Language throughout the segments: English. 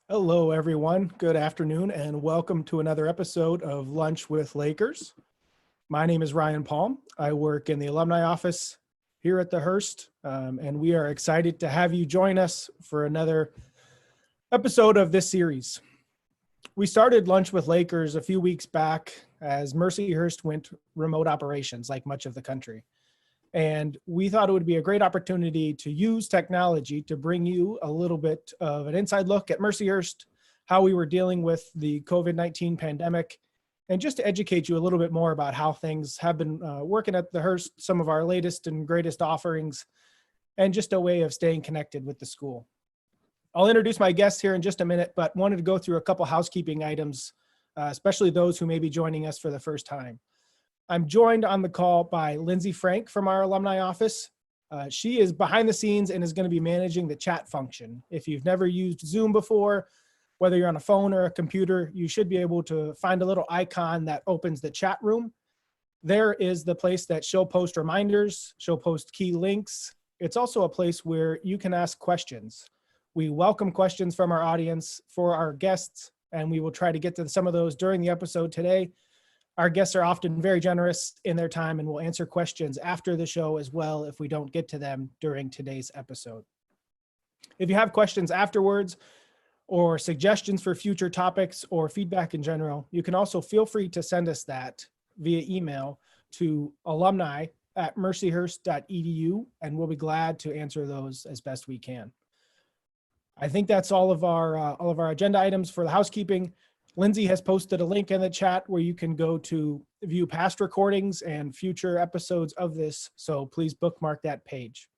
Hello, everyone. Good afternoon, and welcome to another episode of Lunch with Lakers. My name is Ryan Palm. I work in the alumni office here at the Hearst, and we are excited to have you join us for another episode of this series. We started Lunch with Lakers a few weeks back as Mercyhurst went remote operations like much of the country. And we thought it would be a great opportunity to use technology to bring you a little bit of an inside look at Mercyhurst, how we were dealing with the COVID-19 pandemic, and just to educate you a little bit more about how things have been working at the Hearst, some of our latest and greatest offerings, and just a way of staying connected with the school. I'll introduce my guests here in just a minute, but wanted to go through a couple housekeeping items, especially those who may be joining us for the first time. I'm joined on the call by Lindsay Frank from our alumni office. She is behind the scenes and is going to be managing the chat function. If you've never used Zoom before, whether you're on a phone or a computer, you should be able to find a little icon that opens the chat room. There is the place that she'll post reminders, she'll post key links. It's also a place where you can ask questions. We welcome questions from our audience for our guests, and we will try to get to some of those during the episode today. Our guests are often very generous in their time and will answer questions after the show as well if we don't get to them during today's episode. If you have questions afterwards or suggestions for future topics or feedback in general, you can also feel free to send us that via email to alumni@mercyhurst.edu, and we'll be glad to answer those as best we can. I think that's all of our agenda items for the housekeeping. Lindsay has posted a link in the chat where you can go to view past recordings and future episodes of this, so please bookmark that page.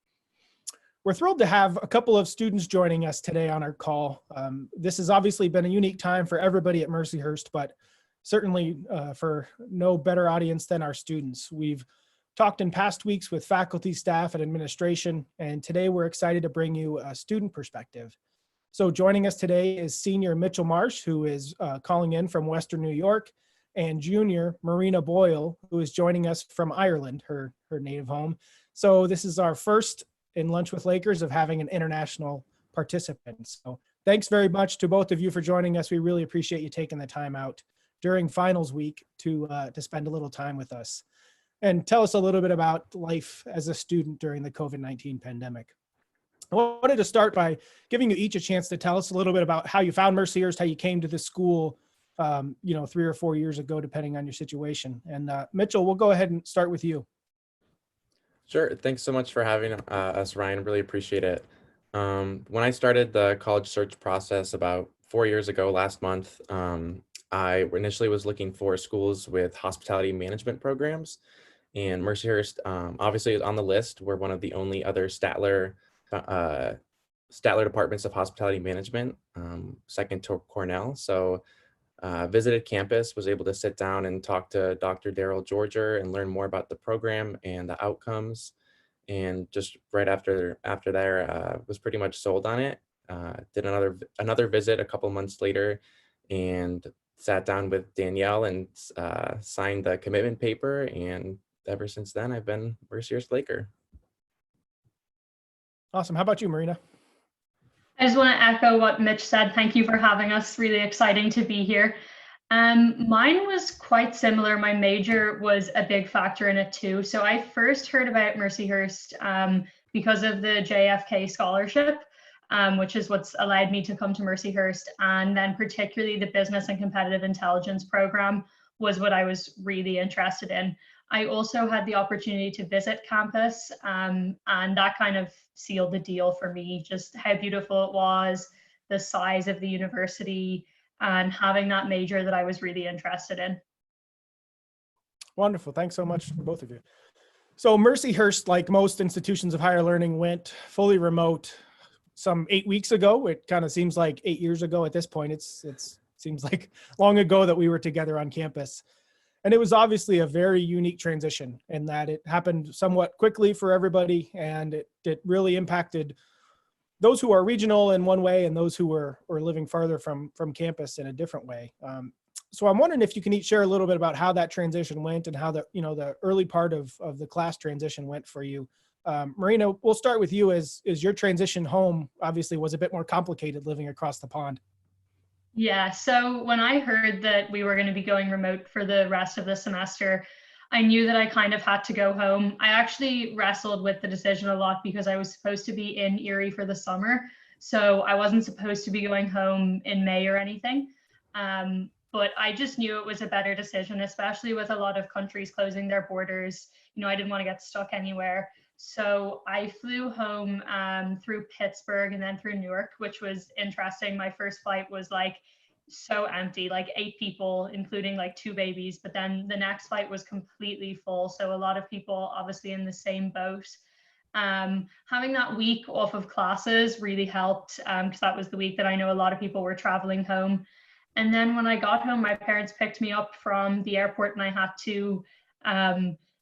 We're thrilled to have a couple of students joining us today on our call. This has obviously been a unique time for everybody at Mercyhurst, but certainly for no better audience than our students. We've talked in past weeks with faculty, staff, and administration, and today we're excited to bring you a student perspective. So joining us today is senior Mitchell Marsh, who is calling in from Western New York, and junior Marina Boyle, who is joining us from Ireland, her native home. So this is our first in Lunch with Lakers of having an international participant. So thanks very much to both of you for joining us. We really appreciate you taking the time out during finals week to spend a little time with us. And tell us a little bit about life as a student during the COVID-19 pandemic. I wanted to start by giving you each a chance to tell us a little bit about how you found Mercyhurst, how you came to the school, 3 or 4 years ago, depending on your situation. And Mitchell, we'll go ahead and start with you. Sure. Thanks so much for having us, Ryan. Really appreciate it. When I started the college search process about 4 years ago, last month, I initially was looking for schools with hospitality management programs, and Mercyhurst obviously is on the list. We're one of the only other Statler departments of hospitality management, second to Cornell. So visited campus, was able to sit down and talk to Dr. Daryl Georger and learn more about the program and the outcomes. And just right after there, was pretty much sold on it. Did another visit a couple months later and sat down with Danielle and signed the commitment paper. And ever since then, I've been Mercyhurst Laker. Awesome. How about you, Marina? I just want to echo what Mitch said. Thank you for having us. Really exciting to be here. Mine was quite similar. My major was a big factor in it too. So I first heard about Mercyhurst because of the JFK scholarship, which is what's allowed me to come to Mercyhurst. And then particularly the business and competitive intelligence program was what I was really interested in. I also had the opportunity to visit campus, and that kind of sealed the deal for me, just how beautiful it was, the size of the university, and having that major that I was really interested in. Wonderful. Thanks so much to both of you. So Mercyhurst, like most institutions of higher learning, went fully remote some 8 weeks ago. It kind of seems like 8 years ago at this point. It seems like long ago that we were together on campus. And it was obviously a very unique transition in that it happened somewhat quickly for everybody, and it really impacted those who are regional in one way and those who were living farther from campus in a different way. So I'm wondering if you can each share a little bit about how that transition went and how the early part of the class transition went for you. Marina, we'll start with you as your transition home obviously was a bit more complicated living across the pond. Yeah, so when I heard that we were going to be going remote for the rest of the semester, I knew that I kind of had to go home. I actually wrestled with the decision a lot because I was supposed to be in Erie for the summer. So I wasn't supposed to be going home in May or anything. But I just knew it was a better decision, especially with a lot of countries closing their borders. You know, I didn't want to get stuck anywhere. So I flew home through Pittsburgh and then through Newark, which was interesting. My first flight was like so empty, like 8 people, including like 2 babies. But then the next flight was completely full. So a lot of people obviously in the same boat. Having that week off of classes really helped because that was the week that I know a lot of people were traveling home. And then when I got home, my parents picked me up from the airport and I had to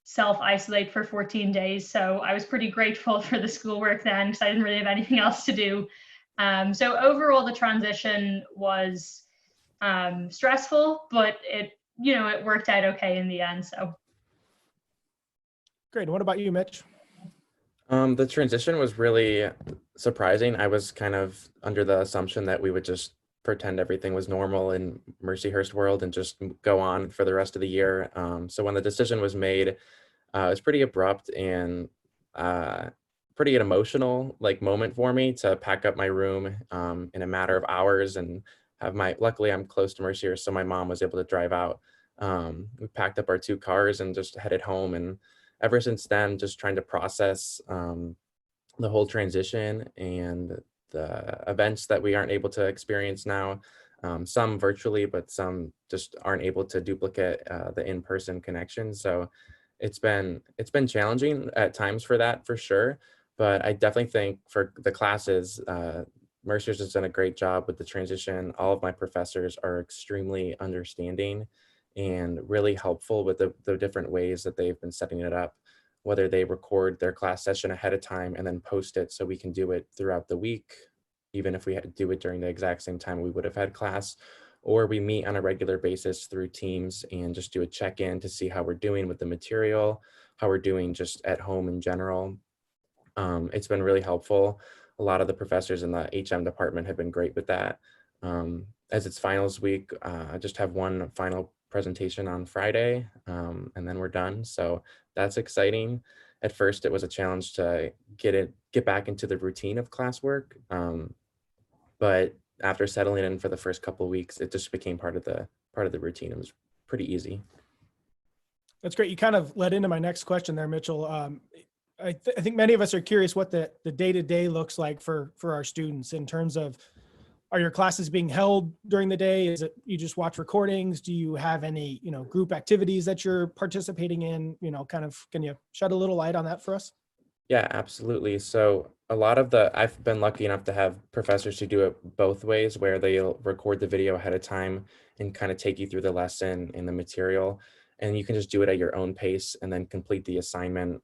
self-isolate for 14 days. So I was pretty grateful for the schoolwork then because I didn't really have anything else to do. So overall, the transition was stressful, but it worked out okay in the end. So Great. And what about you, Mitch? The transition was really surprising. I was kind of under the assumption that we would just pretend everything was normal in Mercyhurst world and just go on for the rest of the year. So when the decision was made, it was pretty abrupt and pretty an emotional like moment for me to pack up my room in a matter of hours and luckily I'm close to Mercyhurst, so my mom was able to drive out. We packed up our 2 cars and just headed home, and ever since then, just trying to process the whole transition and the events that we aren't able to experience now, some virtually, but some just aren't able to duplicate the in-person connection. So it's been challenging at times for that, for sure. But I definitely think for the classes, Mercer's has done a great job with the transition. All of my professors are extremely understanding and really helpful with the different ways that they've been setting it up, whether they record their class session ahead of time and then post it so we can do it throughout the week, even if we had to do it during the exact same time we would have had class, or we meet on a regular basis through Teams and just do a check-in to see how we're doing with the material, how we're doing just at home in general. It's been really helpful. A lot of the professors in the HM department have been great with that. As it's finals week, I just have one final presentation on Friday, and then we're done. So that's exciting. At first, it was a challenge to get back into the routine of classwork, but after settling in for the first couple of weeks, it just became part of the routine. It was pretty easy. That's great. You kind of led into my next question there, Mitchell. I think many of us are curious what the day-to-day looks like for our students in terms of, are your classes being held during the day? Is it you just watch recordings? Do you have any, group activities that you're participating in? Can you shed a little light on that for us? Yeah, absolutely. So I've been lucky enough to have professors who do it both ways, where they'll record the video ahead of time and kind of take you through the lesson and the material. And you can just do it at your own pace and then complete the assignment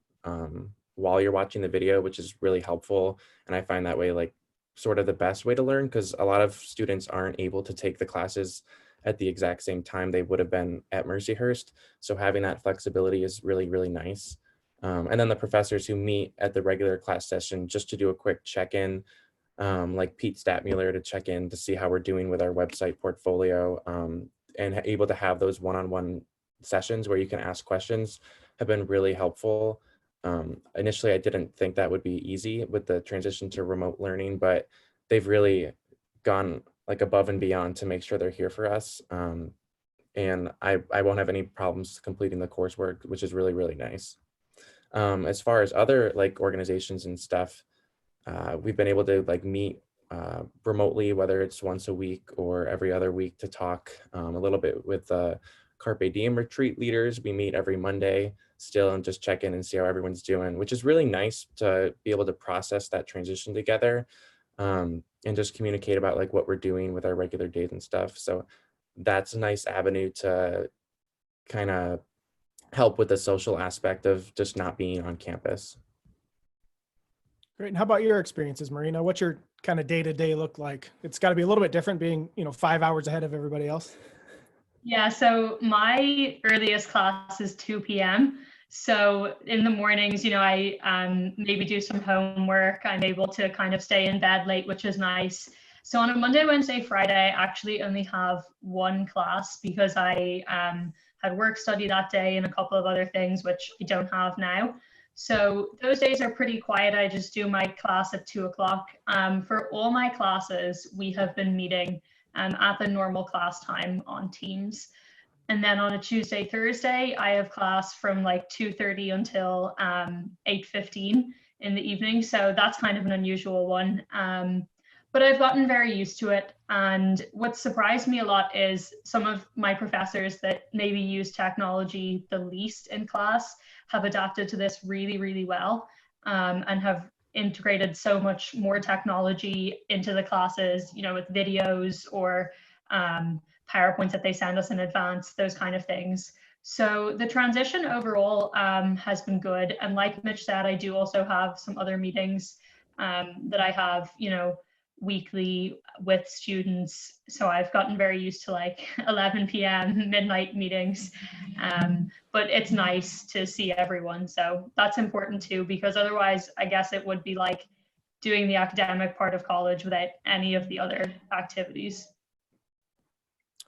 while you're watching the video, which is really helpful. And I find that way like sort of the best way to learn, because a lot of students aren't able to take the classes at the exact same time they would have been at Mercyhurst. So having that flexibility is really, really nice. And then the professors who meet at the regular class session just to do a quick check-in, like Pete Statmuller to check in to see how we're doing with our website portfolio, and able to have those one-on-one sessions where you can ask questions have been really helpful. Initially, I didn't think that would be easy with the transition to remote learning, but they've really gone like above and beyond to make sure they're here for us. And I won't have any problems completing the coursework, which is really, really nice. As far as other like organizations and stuff, we've been able to like meet remotely, whether it's once a week or every other week, to talk a little bit with Carpe Diem retreat leaders. We meet every Monday still and just check in and see how everyone's doing, which is really nice to be able to process that transition together, and just communicate about like what we're doing with our regular days and stuff. So that's a nice avenue to kind of help with the social aspect of just not being on campus. Great. And how about your experiences, Marina? What's your kind of day-to-day look like? It's got to be a little bit different being, 5 hours ahead of everybody else. yeah, so my earliest class is 2 p.m. So in the mornings, I maybe do some homework. I'm able to kind of stay in bed late, which is nice. So on a Monday, Wednesday, Friday, I actually only have one class because I had work study that day and a couple of other things, which I don't have now. So those days are pretty quiet. I just do my class at 2 o'clock. For all my classes, we have been meeting at the normal class time on Teams. And then on a Tuesday, Thursday, I have class from like 2:30 until 8:15 in the evening. So that's kind of an unusual one. But I've gotten very used to it. And what surprised me a lot is some of my professors that maybe use technology the least in class have adapted to this really, really well, and have integrated so much more technology into the classes, you know, with videos or PowerPoints that they send us in advance, those kind of things. So the transition overall has been good. And like Mitch said, I do also have some other meetings that I have, you know, weekly with students. So I've gotten very used to like 11 p.m. midnight meetings. But it's nice to see everyone. So that's important too, because otherwise I guess it would be like doing the academic part of college without any of the other activities.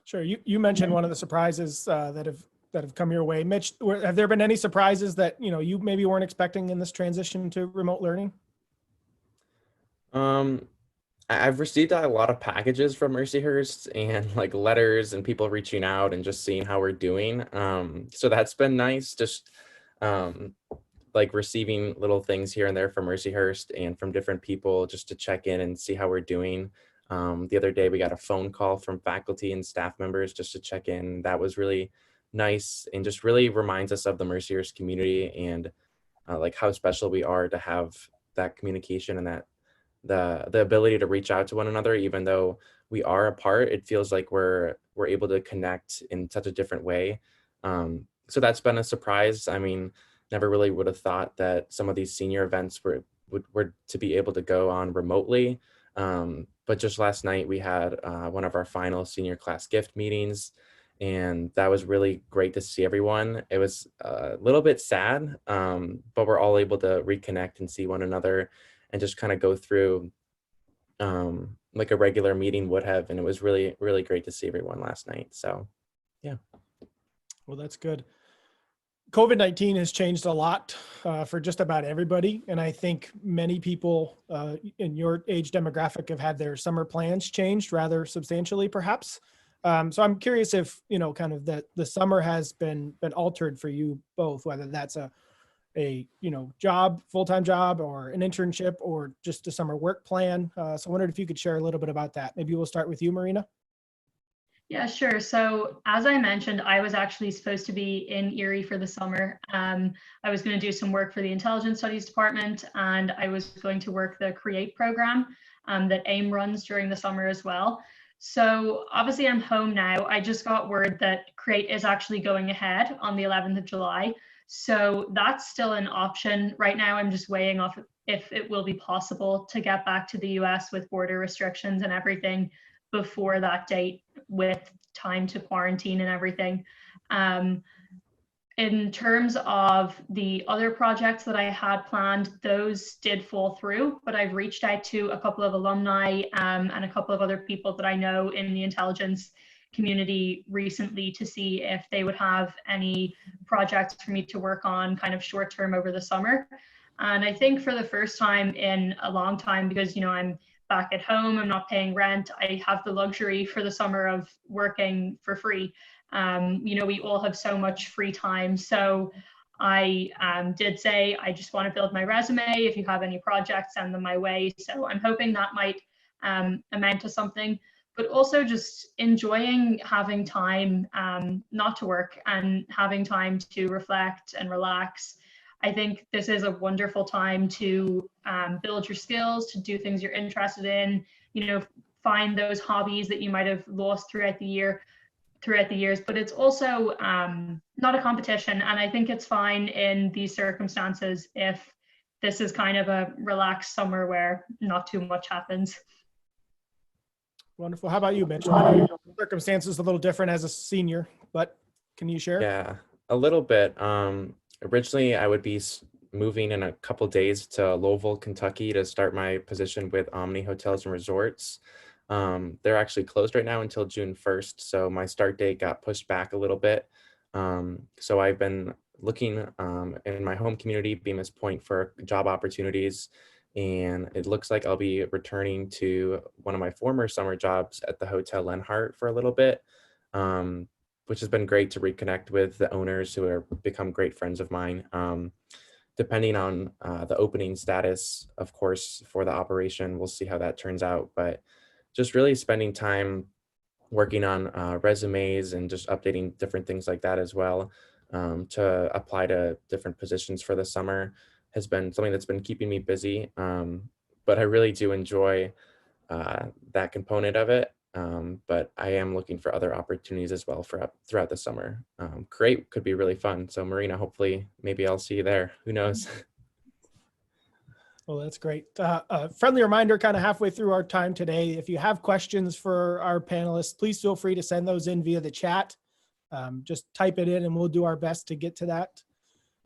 Sure. You mentioned one of the surprises that have come your way. Mitch, have there been any surprises that, you know, you maybe weren't expecting in this transition to remote learning? I've received a lot of packages from Mercyhurst and like letters and people reaching out and just seeing how we're doing. So that's been nice. Just like receiving little things here and there from Mercyhurst and from different people just to check in and see how we're doing. The other day we got a phone call from faculty and staff members just to check in. That was really nice and just really reminds us of the Mercyhurst community and like how special we are to have that communication and that the ability to reach out to one another. Even though we are apart, it feels like we're able to connect in such a different way. So that's been a surprise. I mean, never really would have thought that some of these senior events were to be able to go on remotely. But just last night we had one of our final senior class gift meetings, and that was really great to see everyone. It was a little bit sad, but we're all able to reconnect and see one another and just kind of go through like a regular meeting would have. And it was really, really great to see everyone last night. So, yeah. Well, that's good. COVID-19 has changed a lot for just about everybody. And I think many people in your age demographic have had their summer plans changed rather substantially, perhaps. So I'm curious if, you know, kind of the summer has been altered for you both, whether that's a you know, job, full-time job, or an internship, or just a summer work plan. So I wondered if you could share a little bit about that. Maybe we'll start with you, Marina. Yeah, sure. So as I mentioned, I was actually supposed to be in Erie for the summer. I was going to do some work for the Intelligence Studies Department, and I was going to work the CREATE program that AIM runs during the summer as well. So obviously I'm home now. I just got word that CREATE is actually going ahead on the 11th of July. So that's still an option. Right now, I'm just weighing off if it will be possible to get back to the US with border restrictions and everything before that date, with time to quarantine and everything. In terms of the other projects that I had planned, those did fall through, but I've reached out to a couple of alumni and a couple of other people that I know in the intelligence community recently to see if they would have any projects for me to work on kind of short term over the summer. And I think for the first time in a long time, because, you know, I'm back at home, I'm not paying rent, I have the luxury for the summer of working for free. You know, we all have so much free time. So I did say, I just want to build my resume. If you have any projects, send them my way. So I'm hoping that might amount to something, but also just enjoying having time not to work and having time to reflect and relax. I think this is a wonderful time to build your skills, to do things you're interested in, you know, find those hobbies that you might have lost throughout the years, but it's also not a competition. And I think it's fine in these circumstances if this is kind of a relaxed summer where not too much happens. Wonderful. How about you, Mitch? I know your circumstances a little different as a senior, but can you share? Yeah, a little bit. Originally, I would be moving in a couple days to Louisville, Kentucky to start my position with Omni Hotels and Resorts. They're actually closed right now until June 1st. So my start date got pushed back a little bit. So I've been looking in my home community, Bemis Point, for job opportunities. And it looks like I'll be returning to one of my former summer jobs at the Hotel Lenhart for a little bit, which has been great to reconnect with the owners who have become great friends of mine. Depending on the opening status, of course, for the operation, we'll see how that turns out. But just really spending time working on resumes and just updating different things like that as well, to apply to different positions for the summer has been something that's been keeping me busy. But I really do enjoy that component of it. But I am looking for other opportunities as well throughout the summer. Create could be really fun. So Marina, hopefully, maybe I'll see you there. Who knows? Well, that's great. Friendly reminder, kind of halfway through our time today, if you have questions for our panelists, please feel free to send those in via the chat. Just type it in and we'll do our best to get to that.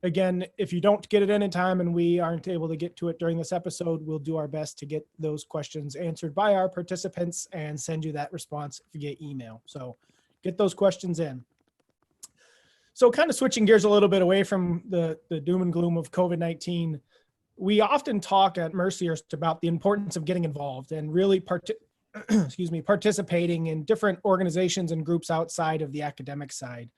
Again, if you don't get it in time and we aren't able to get to it during this episode, we'll do our best to get those questions answered by our participants and send you that response via email. So get those questions in. So kind of switching gears a little bit away from the doom and gloom of COVID-19, we often talk at Mercyhurst about the importance of getting involved and really participating in different organizations and groups outside of the academic side.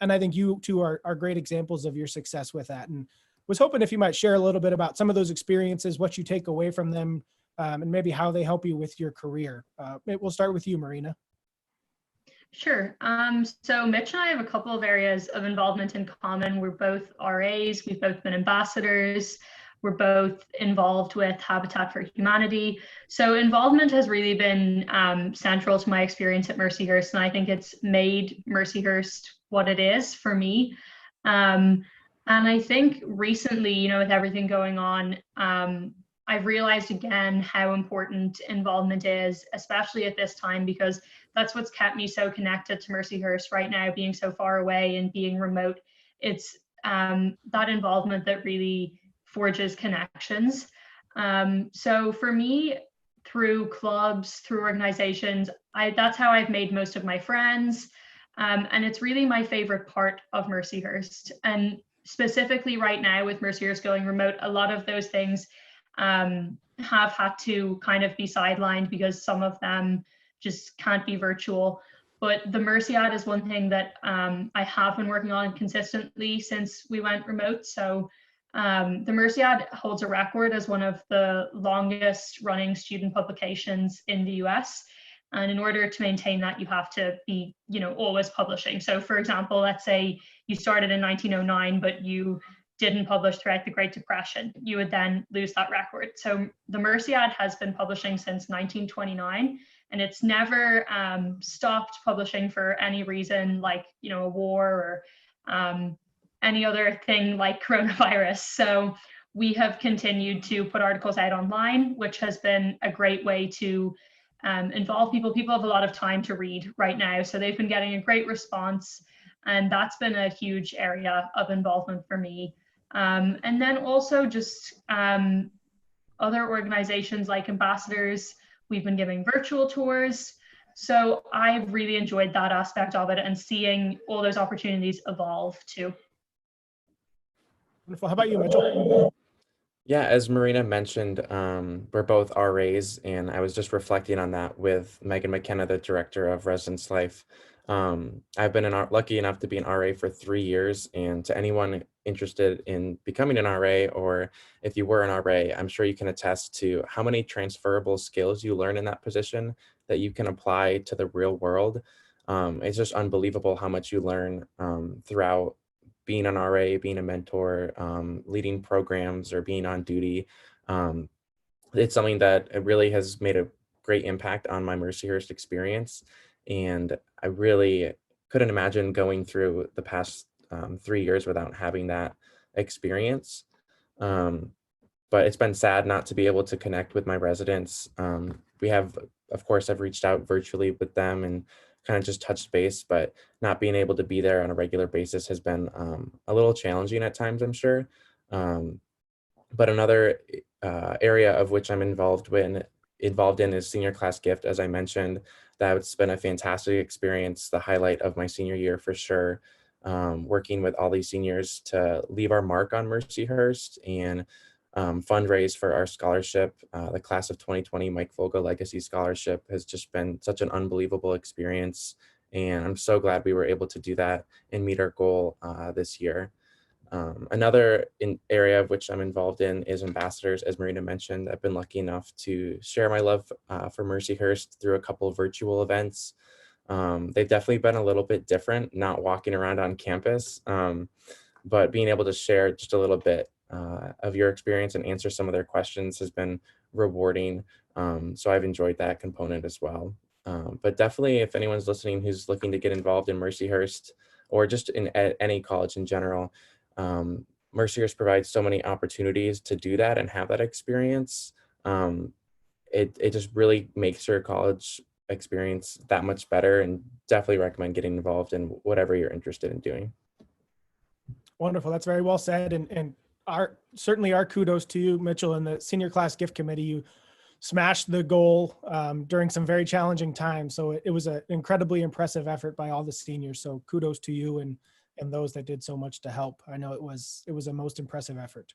And I think you two are great examples of your success with that. And was hoping if you might share a little bit about some of those experiences, what you take away from them, and maybe how they help you with your career. We'll start with you, Marina. Sure. So Mitch and I have a couple of areas of involvement in common. We're both RAs. We've both been ambassadors. We're both involved with Habitat for Humanity. So involvement has really been central to my experience at Mercyhurst, and I think it's made Mercyhurst what it is for me. And I think recently, with everything going on, I've realized again how important involvement is, especially at this time, because that's what's kept me so connected to Mercyhurst right now, being so far away and being remote. It's that involvement that really forges connections. So for me, through clubs, through organizations, that's how I've made most of my friends. And it's really my favorite part of Mercyhurst. And specifically right now with Mercyhurst going remote, a lot of those things have had to kind of be sidelined because some of them just can't be virtual. But the Mercyad is one thing that I have been working on consistently since we went remote. So the Mercyad holds a record as one of the longest running student publications in the US. And in order to maintain that, you have to be, always publishing. So for example, let's say you started in 1909, but you didn't publish throughout the Great Depression, you would then lose that record. So the Mercyad has been publishing since 1929, and it's never stopped publishing for any reason, like, a war or any other thing like coronavirus. So we have continued to put articles out online, which has been a great way to involve people. People have a lot of time to read right now, so they've been getting a great response, and that's been a huge area of involvement for me. And then also just other organizations like ambassadors, we've been giving virtual tours. So I've really enjoyed that aspect of it and seeing all those opportunities evolve too. Wonderful. How about you, Mitchell? Yeah, as Marina mentioned, we're both RAs, and I was just reflecting on that with Megan McKenna, the director of Residence Life. I've been lucky enough to be an RA for 3 years, and to anyone interested in becoming an RA, or if you were an RA, I'm sure you can attest to how many transferable skills you learn in that position that you can apply to the real world. It's just unbelievable how much you learn throughout being an RA, being a mentor, leading programs, or being on duty. It's something that it really has made a great impact on my Mercyhurst experience. And I really couldn't imagine going through the past 3 years without having that experience. But it's been sad not to be able to connect with my residents. We have, of course, I've reached out virtually with them and kind of just touched base, but not being able to be there on a regular basis has been a little challenging at times, I'm sure. But another area of which I'm involved involved in is senior class gift, as I mentioned. That's been a fantastic experience, the highlight of my senior year for sure. Working with all these seniors to leave our mark on Mercyhurst and fundraise for our scholarship. The class of 2020 Mike Vogel Legacy Scholarship has just been such an unbelievable experience. And I'm so glad we were able to do that and meet our goal this year. Another area of which I'm involved in is ambassadors. As Marina mentioned, I've been lucky enough to share my love for Mercyhurst through a couple of virtual events. They've definitely been a little bit different, not walking around on campus, but being able to share just a little bit of your experience and answer some of their questions has been rewarding. So I've enjoyed that component as well. But definitely, if anyone's listening who's looking to get involved in Mercyhurst or just in any college in general, Mercyhurst provides so many opportunities to do that and have that experience. It just really makes your college experience that much better, and definitely recommend getting involved in whatever you're interested in doing. Wonderful. That's very well said. And certainly our kudos to you, Mitchell, and the senior class gift committee. You smashed the goal during some very challenging times. So it was an incredibly impressive effort by all the seniors. So kudos to you and those that did so much to help. I know it was a most impressive effort.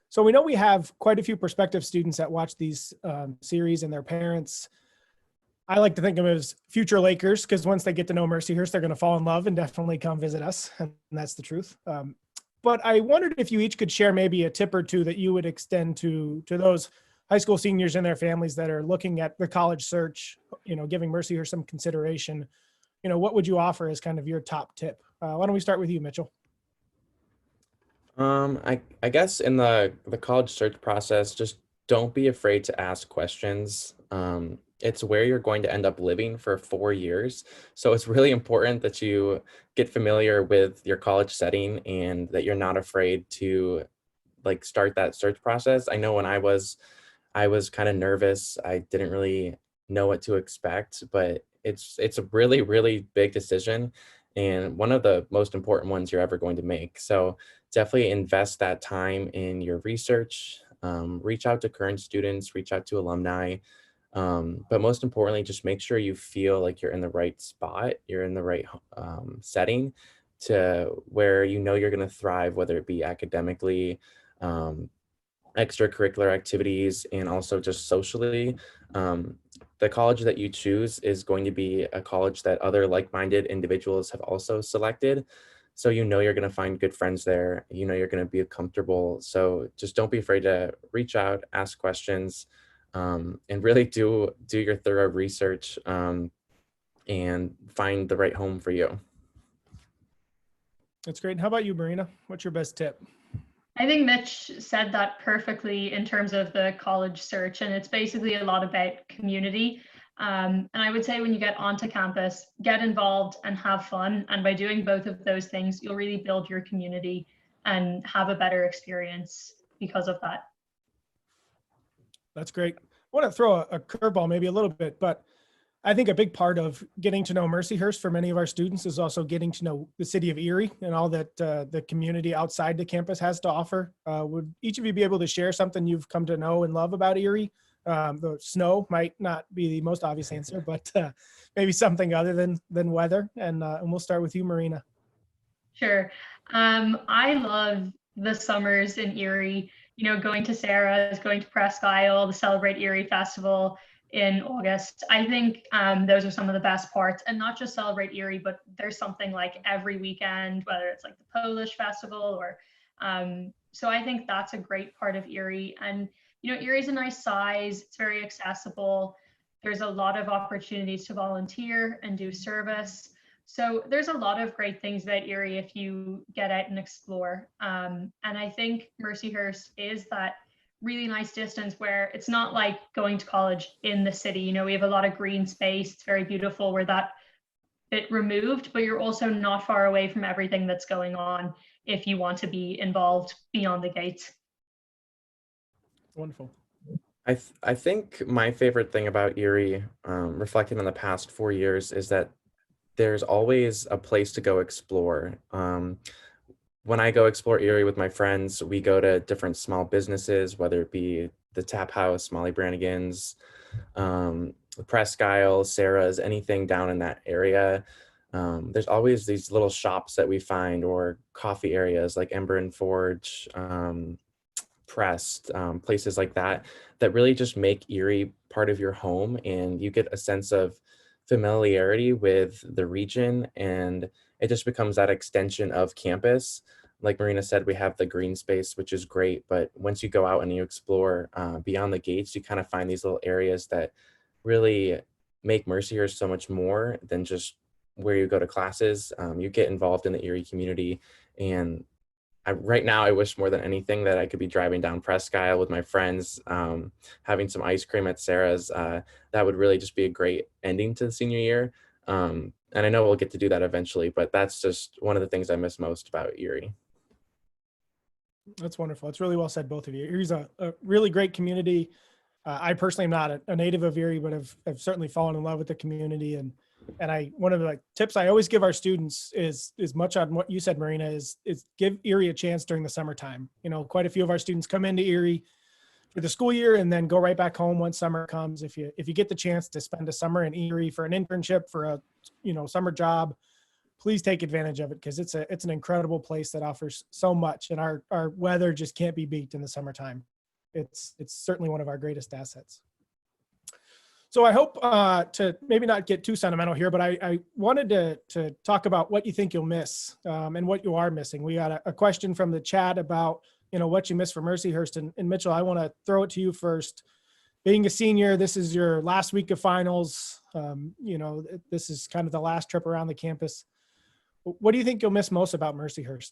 So we know we have quite a few prospective students that watch these series and their parents. I like to think of them as future Lakers because once they get to know Mercyhurst, they're going to fall in love and definitely come visit us. And that's the truth. But I wondered if you each could share maybe a tip or two that you would extend to those high school seniors and their families that are looking at the college search, giving Mercyhurst some consideration. What would you offer as kind of your top tip? Why don't we start with you, Mitchell? I guess in the college search process, just don't be afraid to ask questions. It's where you're going to end up living for 4 years. So it's really important that you get familiar with your college setting and that you're not afraid to start that search process. I know when I was kind of nervous. I didn't really know what to expect, but it's a really, really big decision and one of the most important ones you're ever going to make. So definitely invest that time in your research, reach out to current students, reach out to alumni, but most importantly, just make sure you feel like you're in the right spot, you're in the right setting to where you're going to thrive, whether it be academically, extracurricular activities, and also just socially. The college that you choose is going to be a college that other like-minded individuals have also selected. So you're going to find good friends there. You're going to be comfortable. So just don't be afraid to reach out, ask questions, and really do your thorough research and find the right home for you. That's great. And how about you, Marina? What's your best tip? I think Mitch said that perfectly in terms of the college search, and it's basically a lot about community. And I would say when you get onto campus, get involved and have fun. And by doing both of those things, you'll really build your community and have a better experience because of that. That's great. I want to throw a curveball maybe a little bit, but I think a big part of getting to know Mercyhurst for many of our students is also getting to know the city of Erie and all that the community outside the campus has to offer. Would each of you be able to share something you've come to know and love about Erie? The snow might not be the most obvious answer, but maybe something other than weather. And we'll start with you, Marina. Sure. I love the summers in Erie, going to Sarah's, going to Presque Isle, the Celebrate Erie Festival in August. I think those are some of the best parts, and not just Celebrate Erie, but there's something like every weekend, whether it's like the Polish festival or so I think that's a great part of Erie. And Erie's a nice size, it's very accessible. There's a lot of opportunities to volunteer and do service. So there's a lot of great things about Erie if you get out and explore. And I think Mercyhurst is that really nice distance where it's not like going to college in the city. We have a lot of green space. It's very beautiful. We're that bit removed, but you're also not far away from everything that's going on if you want to be involved beyond the gates. Wonderful. I think my favorite thing about Erie, reflecting on the past 4 years, is that there's always a place to go explore. When I go explore Erie with my friends, we go to different small businesses, whether it be the Tap House, Molly Brannigan's, Presque Isle, Sarah's, anything down in that area. There's always these little shops that we find, or coffee areas like Ember and Forge, Pressed, places like that, that really just make Erie part of your home, and you get a sense of familiarity with the region, and it just becomes that extension of campus. Like Marina said, we have the green space, which is great, but once you go out and you explore beyond the gates, you kind of find these little areas that really make Mercyhurst so much more than just where you go to classes. You get involved in the Erie community, and right now, I wish more than anything that I could be driving down Presque Isle with my friends, having some ice cream at Sarah's. That would really just be a great ending to the senior year. And I know we'll get to do that eventually, but that's just one of the things I miss most about Erie. That's wonderful. It's really well said, both of you. Erie's a really great community. I personally am not a native of Erie, but I've certainly fallen in love with the community. And one of the tips I always give our students is much on what you said, Marina, is give Erie a chance during the summertime. Quite a few of our students come into Erie for the school year and then go right back home once summer comes. If you get the chance to spend a summer in Erie for an internship, for a summer job, please take advantage of it, because it's an incredible place that offers so much, and our weather just can't be beat in the summertime. It's certainly one of our greatest assets. So I hope to maybe not get too sentimental here, but I wanted to talk about what you think you'll miss and what you are missing. We got a question from the chat about what you miss from Mercyhurst, and Mitchell, I want to throw it to you first. Being a senior, this is your last week of finals. This is kind of the last trip around the campus. What do you think you'll miss most about Mercyhurst?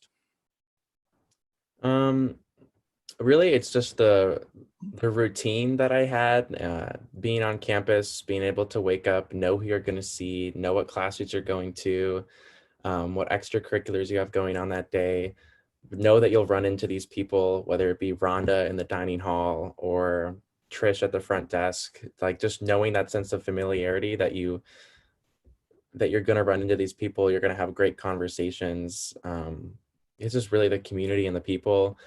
Really, it's just the routine that I had, being on campus, being able to wake up, know who you're going to see, know what classes you're going to, what extracurriculars you have going on that day, know that you'll run into these people, whether it be Rhonda in the dining hall or Trish at the front desk. Like, just knowing that sense of familiarity that you're going to run into these people, you're going to have great conversations. It's just really the community and the people,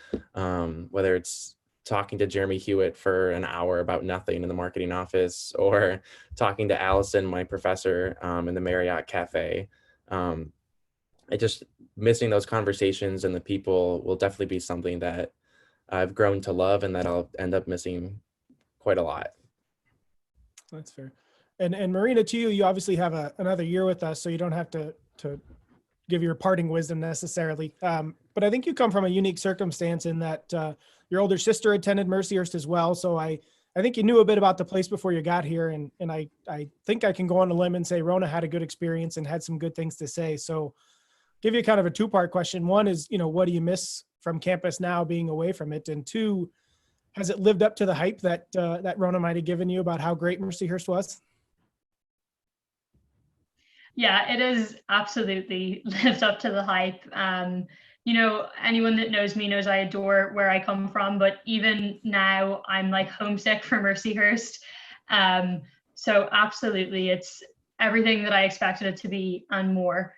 whether it's talking to Jeremy Hewitt for an hour about nothing in the marketing office, or talking to Allison, my professor, in the Marriott Cafe. Just missing those conversations and the people will definitely be something that I've grown to love, and that I'll end up missing quite a lot. That's fair. And Marina, to you, you obviously have another year with us, so you don't have to give your parting wisdom necessarily. But I think you come from a unique circumstance in that your older sister attended Mercyhurst as well. So I think you knew a bit about the place before you got here. And I think I can go on a limb and say Rona had a good experience and had some good things to say. So give you kind of a two-part question. One is, what do you miss from campus now, being away from it? And two, has it lived up to the hype that Rona might have given you about how great Mercyhurst was? Yeah, it is absolutely lived up to the hype. Anyone that knows me knows I adore where I come from, but even now I'm like homesick for Mercyhurst. So absolutely, it's everything that I expected it to be and more.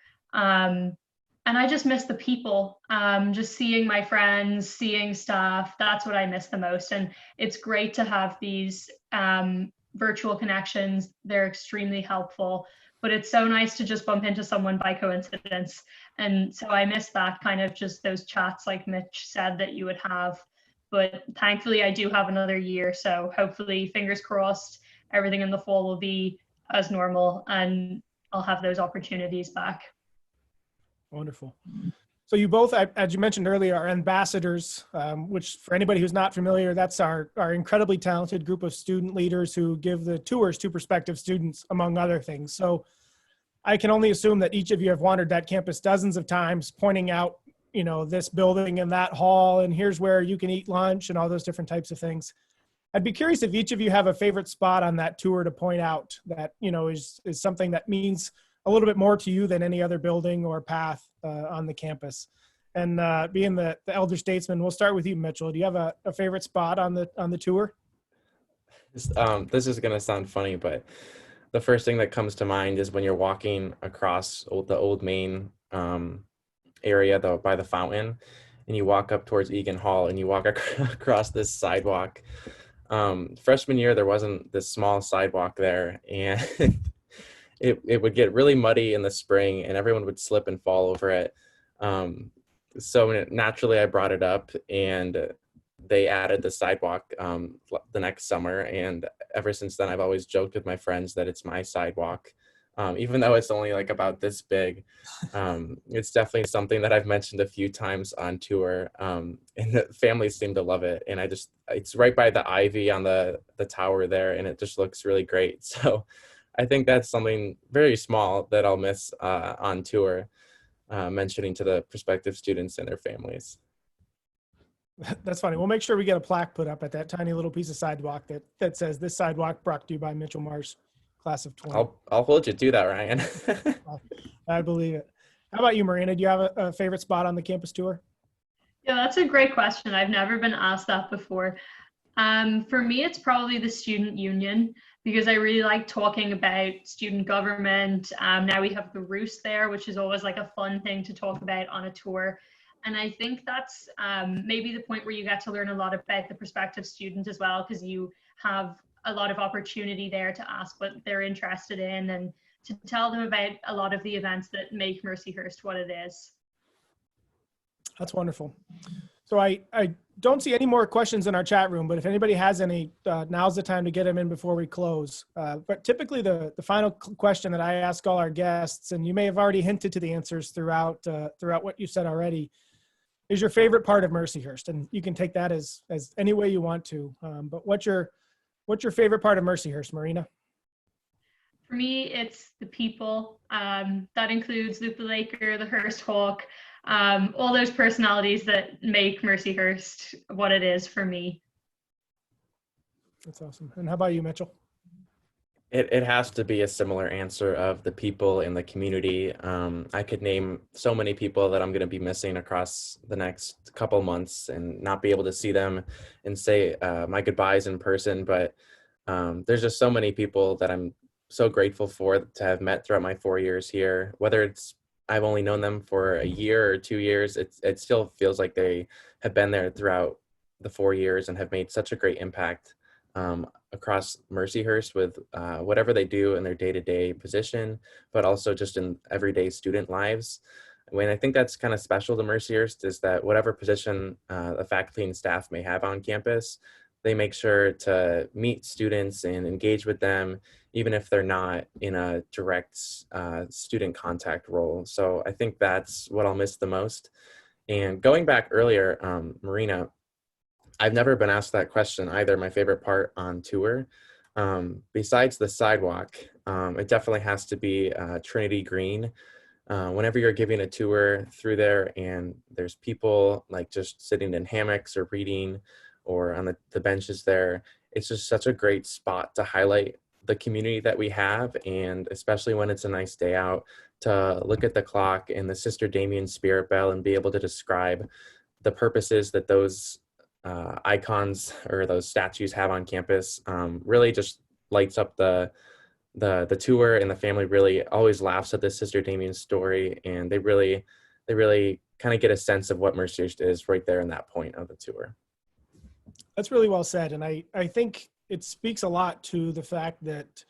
And I just miss the people, just seeing my friends, seeing staff. That's what I miss the most. And it's great to have these virtual connections. They're extremely helpful. But it's so nice to just bump into someone by coincidence. And so I miss that kind of just those chats, like Mitch said, that you would have. But thankfully, I do have another year. So hopefully, fingers crossed, everything in the fall will be as normal and I'll have those opportunities back. Wonderful. So you both, as you mentioned earlier, are ambassadors, which for anybody who's not familiar, that's our incredibly talented group of student leaders who give the tours to prospective students, among other things. So I can only assume that each of you have wandered that campus dozens of times, pointing out, this building and that hall, and here's where you can eat lunch and all those different types of things. I'd be curious if each of you have a favorite spot on that tour to point out that, is something that means a little bit more to you than any other building or path on the campus. And being the elder statesman, we'll start with you, Mitchell. Do you have a favorite spot on the tour? This is going to sound funny, but the first thing that comes to mind is when you're walking across the old main area by the fountain, and you walk up towards Egan Hall, and you walk across this sidewalk. Freshman year, there wasn't this small sidewalk there, and it would get really muddy in the spring, and everyone would slip and fall over it. So naturally, I brought it up, and they added the sidewalk the next summer. And ever since then, I've always joked with my friends that it's my sidewalk, even though it's only like about this big. It's definitely something that I've mentioned a few times on tour, and the families seem to love it. And it's right by the ivy on the tower there, and it just looks really great. So I think that's something very small that I'll miss on tour, mentioning to the prospective students and their families. That's funny. We'll make sure we get a plaque put up at that tiny little piece of sidewalk that says this sidewalk brought to you by Mitchell Marsh, class of 20. I'll hold you to that, Ryan. I believe it. How about you, Marina? Do you have a favorite spot on the campus tour? Yeah, that's a great question. I've never been asked that before. For me, it's probably the student union, because I really like talking about student government. Now we have the Roost there, which is always like a fun thing to talk about on a tour. And I think that's maybe the point where you get to learn a lot about the prospective student as well, because you have a lot of opportunity there to ask what they're interested in and to tell them about a lot of the events that make Mercyhurst what it is. That's wonderful. So I don't see any more questions in our chat room, but if anybody has any, now's the time to get them in before we close. But typically the final question that I ask all our guests, and you may have already hinted to the answers throughout what you said already, is your favorite part of Mercyhurst. And you can take that as any way you want to. But what's your favorite part of Mercyhurst, Marina? For me, it's the people. That includes Luke the Laker, the Hurst Hawk, all those personalities that make Mercyhurst what it is for me. That's awesome. And how about you, Mitchell? It has to be a similar answer of the people in the community. I could name so many people that I'm going to be missing across the next couple months and not be able to see them and say my goodbyes in person. But there's just so many people that I'm so grateful for to have met throughout my 4 years here. Whether it's I've only known them for a year or 2 years, it still feels like they have been there throughout the 4 years and have made such a great impact across Mercyhurst with whatever they do in their day-to-day position, but also just in everyday student lives. When I think that's kind of special to Mercyhurst is that whatever position the faculty and staff may have on campus, they make sure to meet students and engage with them, even if they're not in a direct student contact role. So I think that's what I'll miss the most. And going back earlier, Marina, I've never been asked that question either, my favorite part on tour. Besides the sidewalk, it definitely has to be Trinity Green. Whenever you're giving a tour through there and there's people like just sitting in hammocks or reading or on the benches there, it's just such a great spot to highlight the community that we have. And especially when it's a nice day out, to look at the clock and the Sister Damien Spirit Bell and be able to describe the purposes that those icons or those statues have on campus really just lights up the tour, and the family really always laughs at the Sister Damien story, and they really kind of get a sense of what Mercyhurst is right there in that point of the tour. That's really well said. And I think it speaks a lot to the fact that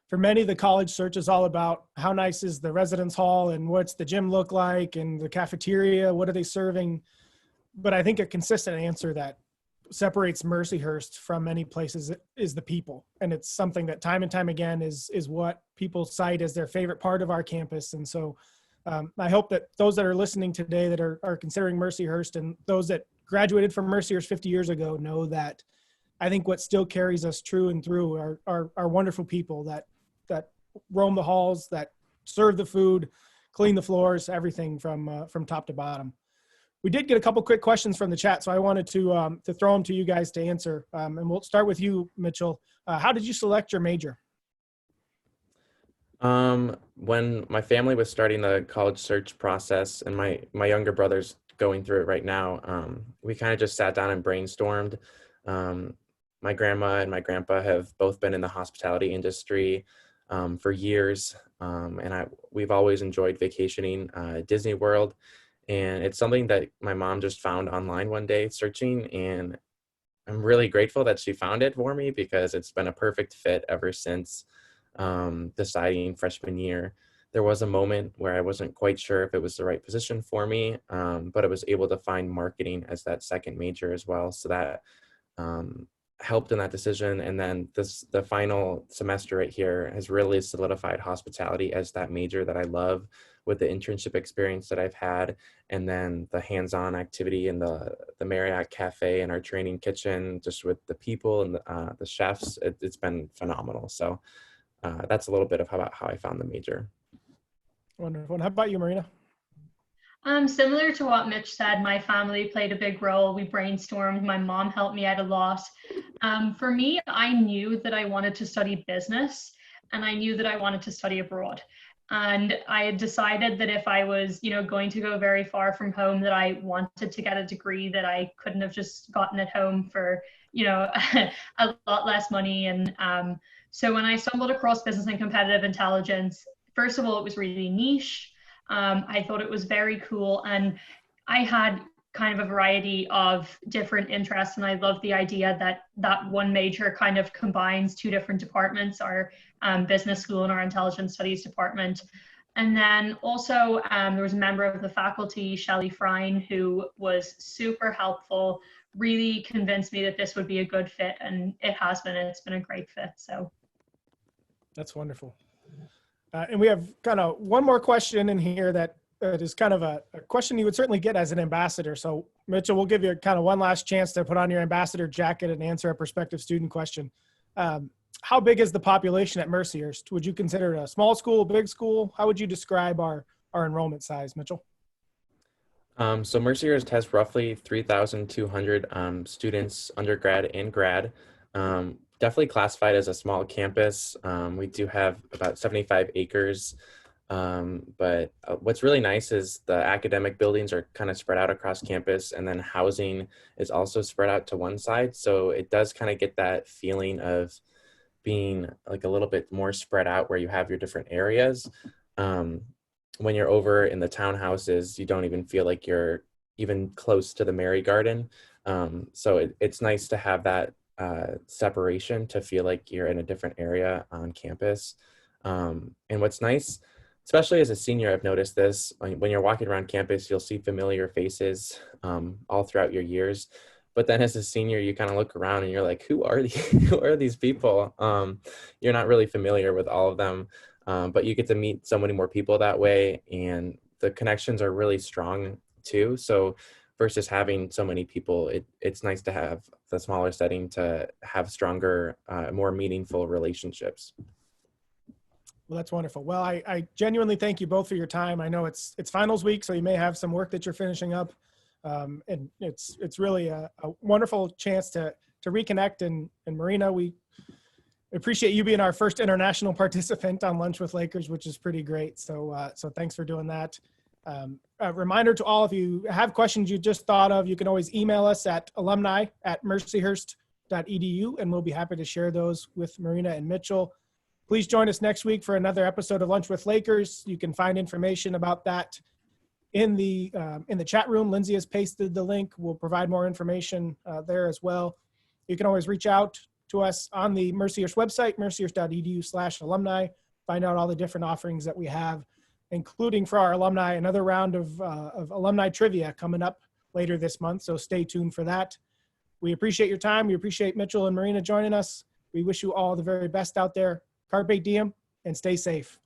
for many, the college search is all about how nice is the residence hall and what's the gym look like and the cafeteria, what are they serving? But I think a consistent answer that separates Mercyhurst from many places is the people. And it's something that time and time again is what people cite as their favorite part of our campus. And so I hope that those that are listening today that are considering Mercyhurst and those that graduated from Mercyhurst 50 years ago know that I think what still carries us true and through are wonderful people that roam the halls, that serve the food, clean the floors, everything from top to bottom. We did get a couple quick questions from the chat, so I wanted to throw them to you guys to answer. And we'll start with you, Mitchell. How did you select your major? When my family was starting the college search process, and my younger brother's going through it right now, we kind of just sat down and brainstormed. My grandma and my grandpa have both been in the hospitality industry for years, and we've always enjoyed vacationing at Disney World. And it's something that my mom just found online one day searching, and I'm really grateful that she found it for me because it's been a perfect fit ever since deciding freshman year. There was a moment where I wasn't quite sure if it was the right position for me, but I was able to find marketing as that second major as well. So that helped in that decision. And then the final semester right here has really solidified hospitality as that major that I love, with the internship experience that I've had, and then the hands-on activity in the Marriott Cafe and our training kitchen, just with the people and the chefs. It's been phenomenal. So that's a little bit of how I found the major. Wonderful. And how about you, Marina? Similar to what Mitch said, my family played a big role. We brainstormed. My mom helped me out a lot. For me, I knew that I wanted to study business, and I knew that I wanted to study abroad. And I had decided that if I was, going to go very far from home, that I wanted to get a degree that I couldn't have just gotten at home for, a lot less money. And so when I stumbled across business and competitive intelligence, first of all, it was really niche. I thought it was very cool, and I had kind of a variety of different interests, and I love the idea that one major kind of combines two different departments, our business school and our intelligence studies department. And then also there was a member of the faculty, Shelley Frine, who was super helpful, really convinced me that this would be a good fit, and it has been. It's been a great fit. So that's wonderful. And we have kind of one more question in here that is kind of a question you would certainly get as an ambassador. So Mitchell, we'll give you kind of one last chance to put on your ambassador jacket and answer a prospective student question. How big is the population at Mercyhurst? Would you consider it a small school, big school? How would you describe our enrollment size, Mitchell? So Mercyhurst has roughly 3,200 students, undergrad and grad. Definitely classified as a small campus. We do have about 75 acres. But what's really nice is the academic buildings are kind of spread out across campus, and then housing is also spread out to one side. So it does kind of get that feeling of being like a little bit more spread out where you have your different areas. When you're over in the townhouses, you don't even feel like you're even close to the Mary Garden. So it's nice to have that separation, to feel like you're in a different area on campus. And what's nice, especially as a senior, I've noticed this, when you're walking around campus, you'll see familiar faces all throughout your years. But then as a senior, you kind of look around and you're like, who are these people? You're not really familiar with all of them, but you get to meet so many more people that way. And the connections are really strong too. So versus having so many people, it's nice to have the smaller setting to have stronger, more meaningful relationships. Well, that's wonderful. Well, I genuinely thank you both for your time. I know it's finals week, so you may have some work that you're finishing up. And it's really a wonderful chance to reconnect. And Marina, we appreciate you being our first international participant on Lunch with Lakers, which is pretty great. So thanks for doing that. A reminder to all, if you have questions you just thought of, you can always email us at alumni@mercyhurst.edu, and we'll be happy to share those with Marina and Mitchell. Please join us next week for another episode of Lunch with Lakers. You can find information about that in the chat room. Lindsay has pasted the link. We'll provide more information there as well. You can always reach out to us on the Mercyhurst website, mercyhurst.edu/alumni. Find out all the different offerings that we have, including for our alumni, another round of alumni trivia coming up later this month. So stay tuned for that. We appreciate your time. We appreciate Mitchell and Marina joining us. We wish you all the very best out there. Carpe diem and stay safe.